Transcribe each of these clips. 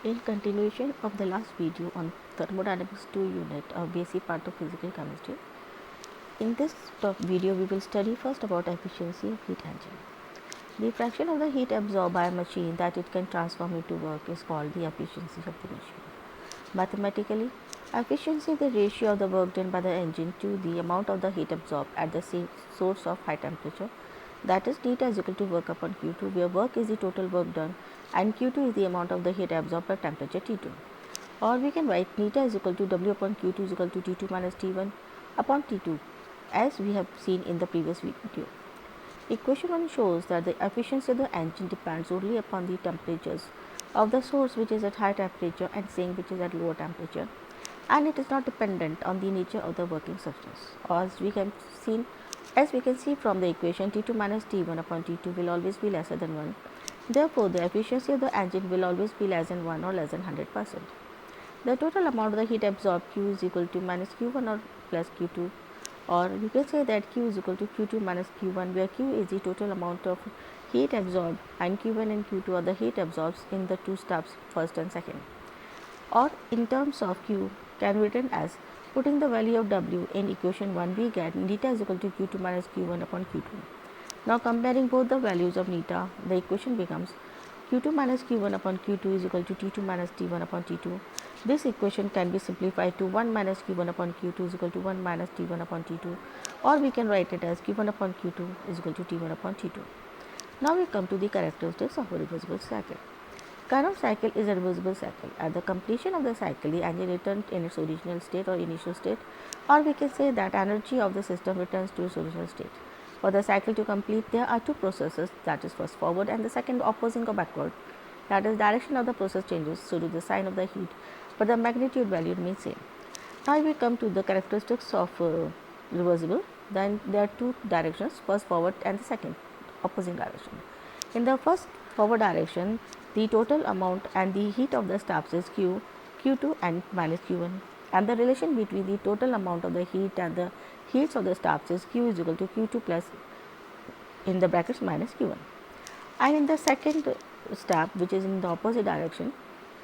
In continuation of the last video on thermodynamics 2 unit, a basic part of physical chemistry, in this video we will study first about efficiency of heat engine. The fraction of the heat absorbed by a machine that it can transform into work is called the efficiency of the machine. Mathematically, efficiency is the ratio of the work done by the engine to the amount of the heat absorbed at the source of high temperature, that is theta is equal to work upon Q2, where work is the total work done and Q2 is the amount of the heat absorbed at temperature T2. Or we can write theta is equal to W upon Q2 is equal to T2 minus T1 upon T2, as we have seen in the previous video. Equation 1 shows that the efficiency of the engine depends only upon the temperatures of the source, which is at high temperature, and sink, which is at lower temperature, and it is not dependent on the nature of the working substance. As we can see from the equation, T2 minus T1 upon T2 will always be lesser than 1. Therefore, the efficiency of the engine will always be less than 1 or less than 100%. The total amount of the heat absorbed Q is equal to minus Q1 or plus Q2, or you can say that Q is equal to Q2 minus Q1, where Q is the total amount of heat absorbed and Q1 and Q2 are the heat absorbed in the two steps, first and second. Or in terms of Q can be written as, putting the value of W in equation 1, we get neta is equal to Q2 minus Q1 upon Q2. Now comparing both the values of neta, the equation becomes Q2 minus Q1 upon Q2 is equal to T2 minus T1 upon T2. This equation can be simplified to 1 minus Q1 upon Q2 is equal to 1 minus T1 upon T2, or we can write it as Q1 upon Q2 is equal to T1 upon T2. Now we come to the characteristics of a reversible cycle. Carnot cycle is a reversible cycle. At the completion of the cycle, the engine returns in its original state or initial state, or we can say that energy of the system returns to its original state. For the cycle to complete, there are two processes, that is first forward and the second opposing or backward. That is, direction of the process changes, so do the sign of the heat, but the magnitude value remains same. Now we come to the characteristics of reversible. Then there are two directions, first forward and the second opposing direction. In the first forward direction, the total amount and the heat of the steps is Q, Q2 and minus Q1, and the relation between the total amount of the heat and the heats of the steps is Q is equal to Q2 plus in the brackets minus Q1. And in the second step, which is in the opposite direction,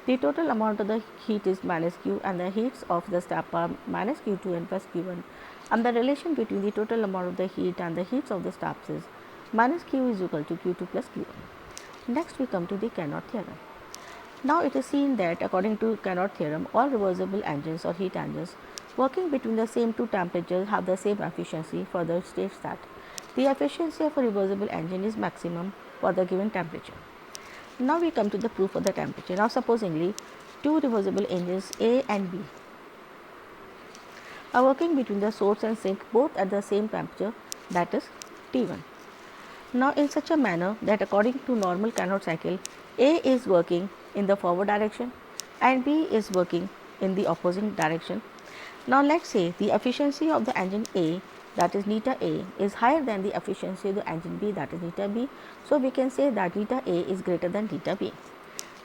the total amount of the heat is minus Q and the heats of the step are minus Q2 and plus Q1, and the relation between the total amount of the heat and the heats of the steps is minus Q is equal to Q2 plus Q1. Next we come to the Carnot theorem. Now it is seen that according to Carnot theorem, all reversible engines or heat engines working between the same two temperatures have the same efficiency. Further states that the efficiency of a reversible engine is maximum for the given temperature. Now we come to the proof of the temperature. Now supposingly two reversible engines A and B are working between the source and sink both at the same temperature, that is T1. Now in such a manner that according to normal Carnot cycle, A is working in the forward direction and B is working in the opposing direction. Now let's say the efficiency of the engine A, that is neta A, is higher than the efficiency of the engine B, that is neta B. So we can say that neta A is greater than neta B.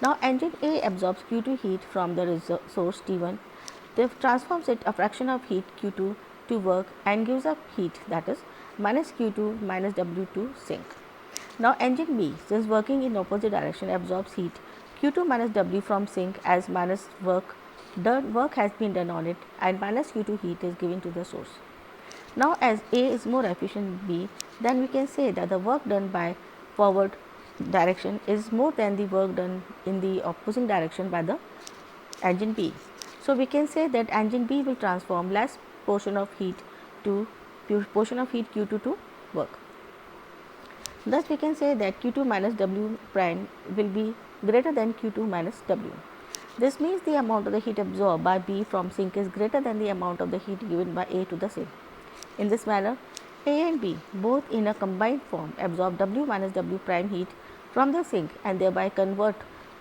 Now engine A absorbs Q2 heat from the source T1, transforms it a fraction of heat Q2 to work and gives up heat, that is minus Q2 minus W to sink. Now engine B, since working in opposite direction, absorbs heat Q2 minus W from sink as minus work has been done on it, and minus Q2 heat is given to the source. Now as A is more efficient than B, then we can say that the work done by forward direction is more than the work done in the opposing direction by the engine B. So we can say that engine B will transform less portion of heat Q2 to work. Thus we can say that Q2 minus W prime will be greater than Q2 minus W. This means the amount of the heat absorbed by B from sink is greater than the amount of the heat given by A to the sink. In this manner, A and B both in a combined form absorb W minus W prime heat from the sink and thereby convert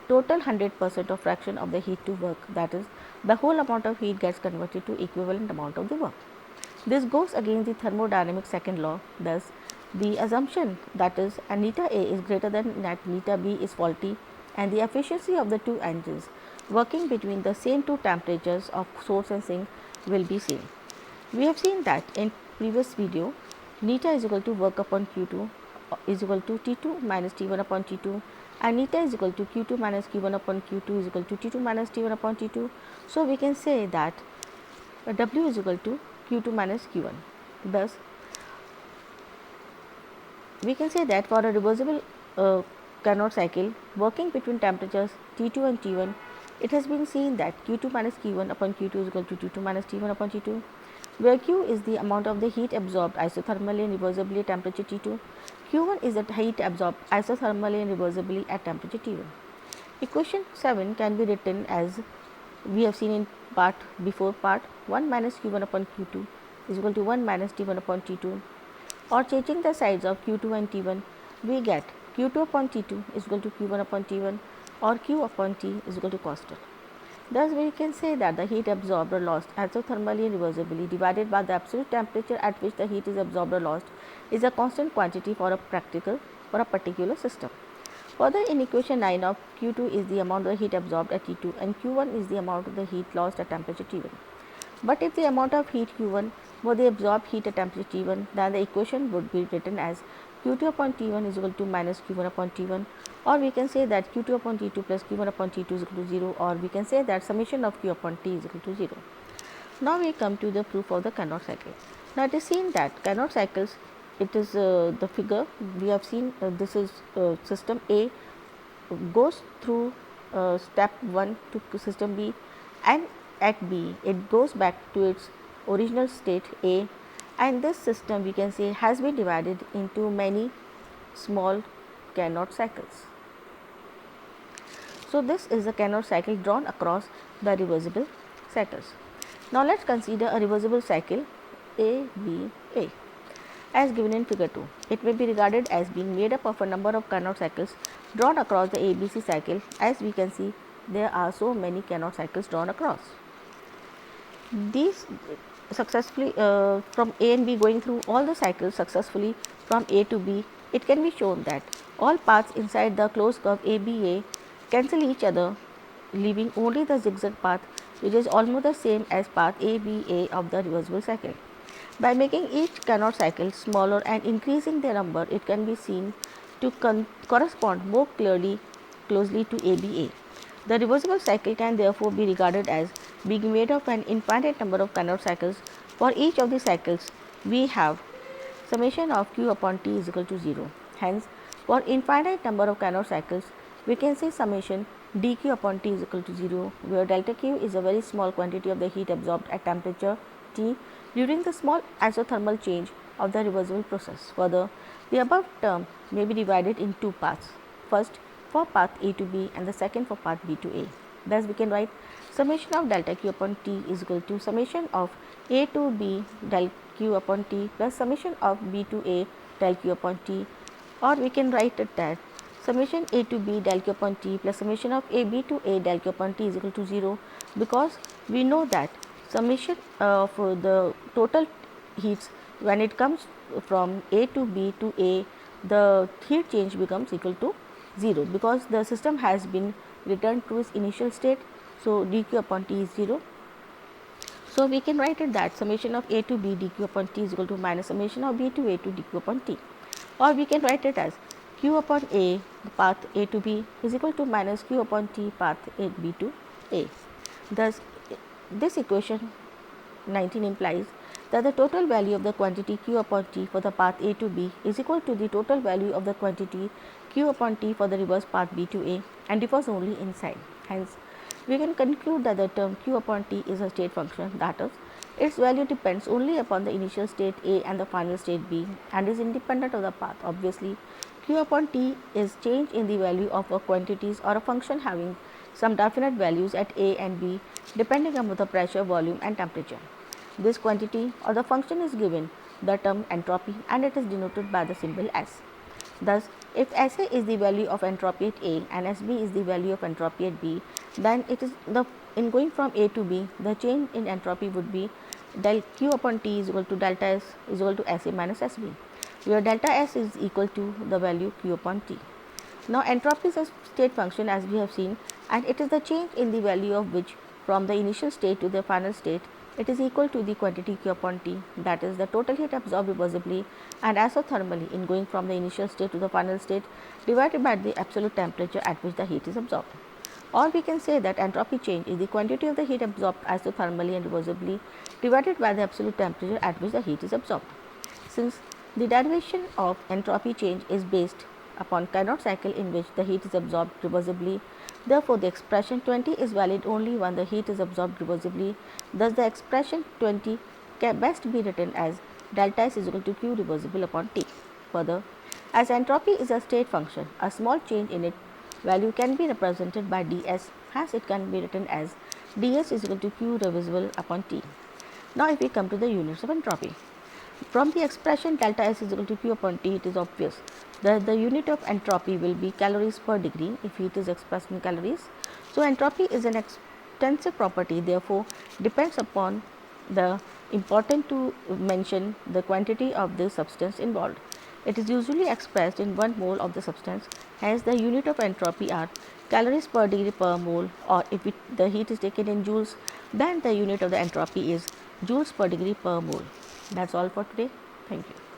total 100% of fraction of the heat to work, that is, the whole amount of heat gets converted to equivalent amount of the work. This goes against the thermodynamic second law. Thus, the assumption that is neta A is greater than neta B is faulty, and the efficiency of the two engines working between the same two temperatures of source and sink will be same. We have seen that in previous video, neta is equal to work upon Q2 is equal to T2 minus T1 upon T2, and eta is equal to Q2 minus Q1 upon Q2 is equal to T2 minus T1 upon T2. So, we can say that W is equal to Q2 minus Q1. Thus, we can say that for a reversible Carnot cycle working between temperatures T2 and T1, it has been seen that Q2 minus Q1 upon Q2 is equal to T2 minus T1 upon T2, where Q is the amount of the heat absorbed isothermally and reversibly at temperature T2. Q1 is the heat absorbed isothermally and reversibly at temperature T1. Equation 7 can be written as we have seen in before part 1 minus Q1 upon Q2 is equal to 1 minus T1 upon T2, or changing the sides of Q2 and T1, we get Q2 upon T2 is equal to Q1 upon T1, or Q upon T is equal to constant. Thus, we can say that the heat absorbed or lost isothermally and reversibly divided by the absolute temperature at which the heat is absorbed or lost is a constant quantity for a particular system. Further, in equation 9 of Q2 is the amount of the heat absorbed at T2 and Q1 is the amount of the heat lost at temperature T1. But if the amount of heat Q1 were the absorbed heat at temperature T1, then the equation would be written as Q2 upon T1 is equal to minus Q1 upon T1, or we can say that Q2 upon T2 plus Q1 upon T2 is equal to 0, or we can say that summation of Q upon T is equal to 0. Now, we come to the proof of the Carnot cycle. Now, it is seen that Carnot cycles, it is the figure we have seen, this is system A goes through step 1 to system B, and at B it goes back to its original state A, and this system we can say has been divided into many small Carnot cycles. So, this is the Carnot cycle drawn across the reversible cycles. Now, let us consider a reversible cycle ABA as given in figure 2. It may be regarded as being made up of a number of Carnot cycles drawn across the ABC cycle. As we can see, there are so many Carnot cycles drawn across. These successfully from A and B, going through all the cycles successfully from A to B, it can be shown that all paths inside the closed curve ABA cancel each other, leaving only the zigzag path, which is almost the same as path ABA of the reversible cycle. By making each Carnot cycle smaller and increasing their number, it can be seen to correspond more closely to ABA. The reversible cycle can therefore be regarded as being made of an infinite number of Carnot cycles. For each of the cycles, we have summation of Q upon T is equal to 0. Hence, for infinite number of Carnot cycles, we can say summation dQ upon T is equal to 0, where delta Q is a very small quantity of the heat absorbed at temperature T during the small isothermal change of the reversible process. Further, the above term may be divided in two parts. First, for path A to B, and the second for path B to A. Thus, we can write summation of delta Q upon T is equal to summation of A to B del Q upon T plus summation of B to A del Q upon T, or we can write it that summation A to B del Q upon T plus summation of A B to A del Q upon T is equal to 0, because we know that summation of the total heats, when it comes from A to B to A, the heat change becomes equal to 0, because the system has been returned to its initial state. So, dQ upon T is 0. So, we can write it that summation of A to B dQ upon T is equal to minus summation of B to A to dQ upon T, or we can write it as Q upon A, the path A to B, is equal to minus Q upon T, path B to A. Thus, this equation 19 implies that the total value of the quantity Q upon T for the path A to B is equal to the total value of the quantity Q upon T for the reverse path B to A, and differs only in sign. Hence, we can conclude that the term Q upon T is a state function, that is, its value depends only upon the initial state A and the final state B, and is independent of the path. Obviously, Q upon T is change in the value of a quantities or a function having some definite values at A and B depending upon the pressure, volume and temperature. This quantity or the function is given the term entropy, and it is denoted by the symbol S. Thus, if SA is the value of entropy at A and SB is the value of entropy at B, then it is in going from A to B, the change in entropy would be del Q upon T is equal to delta S is equal to SA minus SB, where delta S is equal to the value Q upon T. Now, entropy is a state function, as we have seen, and it is the change in the value of which from the initial state to the final state it is equal to the quantity Q upon T, that is the total heat absorbed reversibly and isothermally in going from the initial state to the final state, divided by the absolute temperature at which the heat is absorbed. Or we can say that entropy change is the quantity of the heat absorbed isothermally and reversibly divided by the absolute temperature at which the heat is absorbed. Since the derivation of entropy change is based upon Carnot cycle in which the heat is absorbed reversibly, therefore, the expression 20 is valid only when the heat is absorbed reversibly. Thus, the expression 20 can best be written as delta S is equal to Q reversible upon T. Further, as entropy is a state function, a small change in its value can be represented by ds, hence it can be written as ds is equal to Q reversible upon T. Now, if we come to the units of entropy, from the expression delta S is equal to Q upon T, it is obvious that the unit of entropy will be calories per degree if heat is expressed in calories. So, entropy is an extensive property, therefore, depends upon the important to mention the quantity of the substance involved. It is usually expressed in 1 mole of the substance, hence the unit of entropy are calories per degree per mole, or if the heat is taken in joules, then the unit of the entropy is joules per degree per mole. That's all for today. Thank you.